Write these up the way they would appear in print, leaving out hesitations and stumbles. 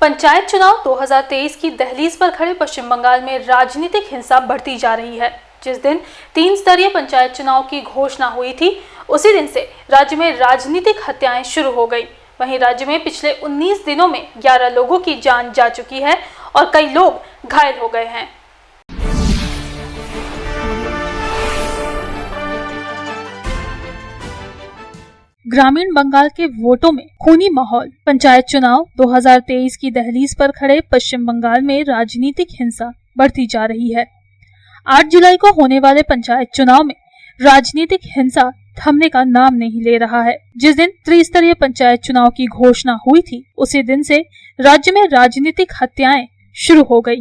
पंचायत चुनाव 2023 की दहलीज पर खड़े पश्चिम बंगाल में राजनीतिक हिंसा बढ़ती जा रही है। जिस दिन 3 स्तरीय पंचायत चुनाव की घोषणा हुई थी, उसी दिन से राज्य में राजनीतिक हत्याएं शुरू हो गई। वहीं राज्य में पिछले 19 दिनों में 11 लोगों की जान जा चुकी है और कई लोग घायल हो गए हैं। ग्रामीण बंगाल के वोटों में खूनी माहौल। पंचायत चुनाव 2023 की दहलीज पर खड़े पश्चिम बंगाल में राजनीतिक हिंसा बढ़ती जा रही है। 8 जुलाई को होने वाले पंचायत चुनाव में राजनीतिक हिंसा थमने का नाम नहीं ले रहा है। जिस दिन त्रिस्तरीय पंचायत चुनाव की घोषणा हुई थी, उसी दिन से राज्य में राजनीतिक हत्याएं शुरू हो गई।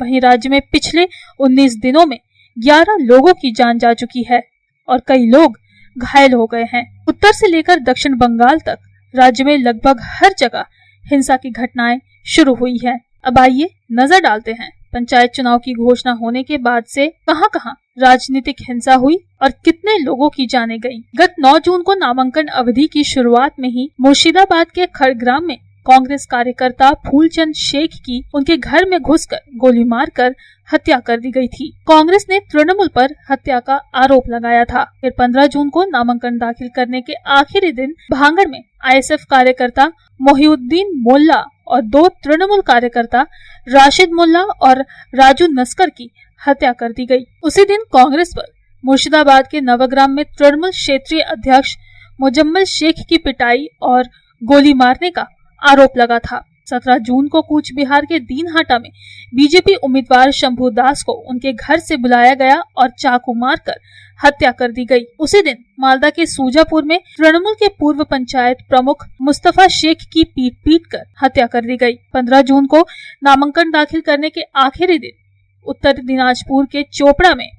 वहीं राज्य में पिछले 19 दिनों में 11 लोगों की जान जा चुकी है और कई लोग घायल हो गए हैं। उत्तर से लेकर दक्षिण बंगाल तक राज्य में लगभग हर जगह हिंसा की घटनाएं शुरू हुई है। अब आइए नजर डालते हैं पंचायत चुनाव की घोषणा होने के बाद से कहां-कहां राजनीतिक हिंसा हुई और कितने लोगों की जानें गईं। गत 9 जून को नामांकन अवधि की शुरुआत में ही मुर्शिदाबाद के खड़ग्राम में कांग्रेस कार्यकर्ता फूलचंद शेख की उनके घर में घुसकर गोली मारकर हत्या कर दी गई थी। कांग्रेस ने तृणमूल पर हत्या का आरोप लगाया था। फिर 15 जून को नामांकन दाखिल करने के आखिरी दिन भांगड़ में आईएसएफ कार्यकर्ता मोहिउद्दीन मोल्ला और 2 तृणमूल कार्यकर्ता राशिद मोल्ला और राजू नस्कर की हत्या कर दी गई। उसी दिन कांग्रेस पर मुर्शिदाबाद के नवग्राम में तृणमूल क्षेत्रीय अध्यक्ष मुजम्मल शेख की पिटाई और गोली मारने का आरोप लगा था। 17 जून को कूच बिहार के दीनहाटा में बीजेपी उम्मीदवार शंभू दास को उनके घर से बुलाया गया और चाकू मारकर हत्या कर दी गई। उसी दिन मालदा के सूजापुर में तृणमूल के पूर्व पंचायत प्रमुख मुस्तफा शेख की पीट कर हत्या कर दी गई। 15 जून को नामांकन दाखिल करने के आखिरी दिन उत्तर दिनाजपुर के चोपड़ा में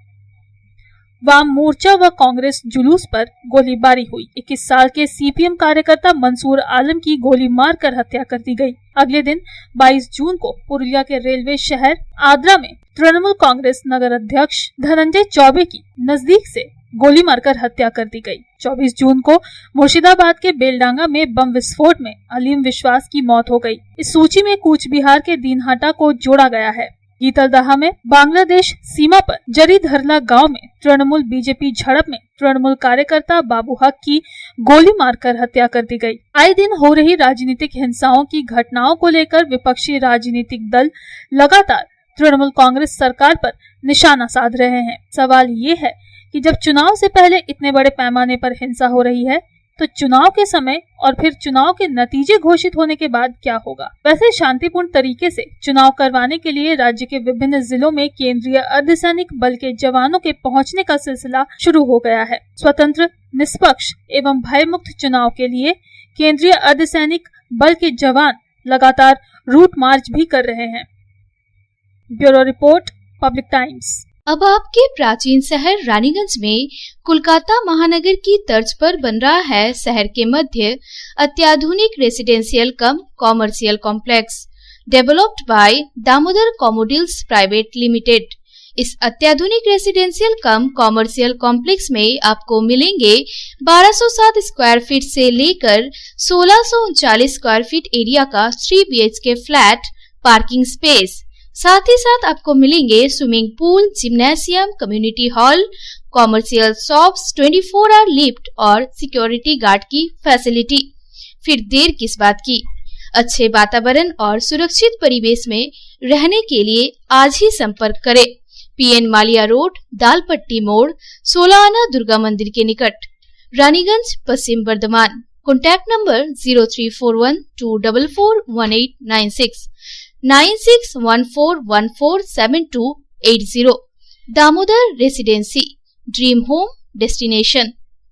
वाम मोर्चा व कांग्रेस जुलूस पर गोलीबारी हुई। 21 साल के सीपीएम कार्यकर्ता मंसूर आलम की गोली मारकर हत्या कर दी गई। अगले दिन 22 जून को पुरुलिया के रेलवे शहर आद्रा में तृणमूल कांग्रेस नगर अध्यक्ष धनंजय चौबे की नजदीक से गोली मारकर हत्या कर दी गई। 24 जून को मुर्शिदाबाद के बेलडांगा में बम विस्फोट में अलीम विश्वास की मौत हो गई। इस सूची में कूच बिहार के दीनहाटा को जोड़ा गया है। गीतलदहा में बांग्लादेश सीमा पर जरीधरला गांव में तृणमूल बीजेपी झड़प में तृणमूल कार्यकर्ता बाबू हक की गोली मारकर हत्या कर दी गई। आए दिन हो रही राजनीतिक हिंसाओं की घटनाओं को लेकर विपक्षी राजनीतिक दल लगातार तृणमूल कांग्रेस सरकार पर निशाना साध रहे हैं। सवाल ये है कि जब चुनाव से पहले इतने बड़े पैमाने पर हिंसा हो रही है, तो चुनाव के समय और फिर चुनाव के नतीजे घोषित होने के बाद क्या होगा। वैसे शांतिपूर्ण तरीके से चुनाव करवाने के लिए राज्य के विभिन्न जिलों में केंद्रीय अर्धसैनिक बल के जवानों के पहुंचने का सिलसिला शुरू हो गया है। स्वतंत्र, निष्पक्ष एवं भयमुक्त चुनाव के लिए केंद्रीय अर्धसैनिक बल के जवान लगातार रूट मार्च भी कर रहे हैं। Bureau report, public times. अब आपके प्राचीन शहर रानीगंज में कोलकाता महानगर की तर्ज पर बन रहा है शहर के मध्य अत्याधुनिक residential cum commercial complex developed by Damodar कॉमोडिल्स प्राइवेट लिमिटेड। इस अत्याधुनिक रेसिडेंशियल कम कॉमर्शियल कॉम्प्लेक्स में आपको मिलेंगे 1207 स्क्वायर फीट से लेकर 1639 स्क्वायर फीट एरिया का 3 BHK फ्लैट, पार्किंग स्पेस। साथ ही साथ आपको मिलेंगे swimming pool, gymnasium, community hall, commercial shops, 24 hour lift और सिक्योरिटी गार्ड की फैसिलिटी। फिर देर किस बात की, अच्छे वातावरण और सुरक्षित परिवेश में रहने के लिए आज ही संपर्क करें। PN मालिया रोड, दालपट्टी मोड़, 16 आना दुर्गा मंदिर के निकट, Raniganj, Paschim Bardhaman. Contact number 0341244186 9614147280। Damodar residency, dream home destination.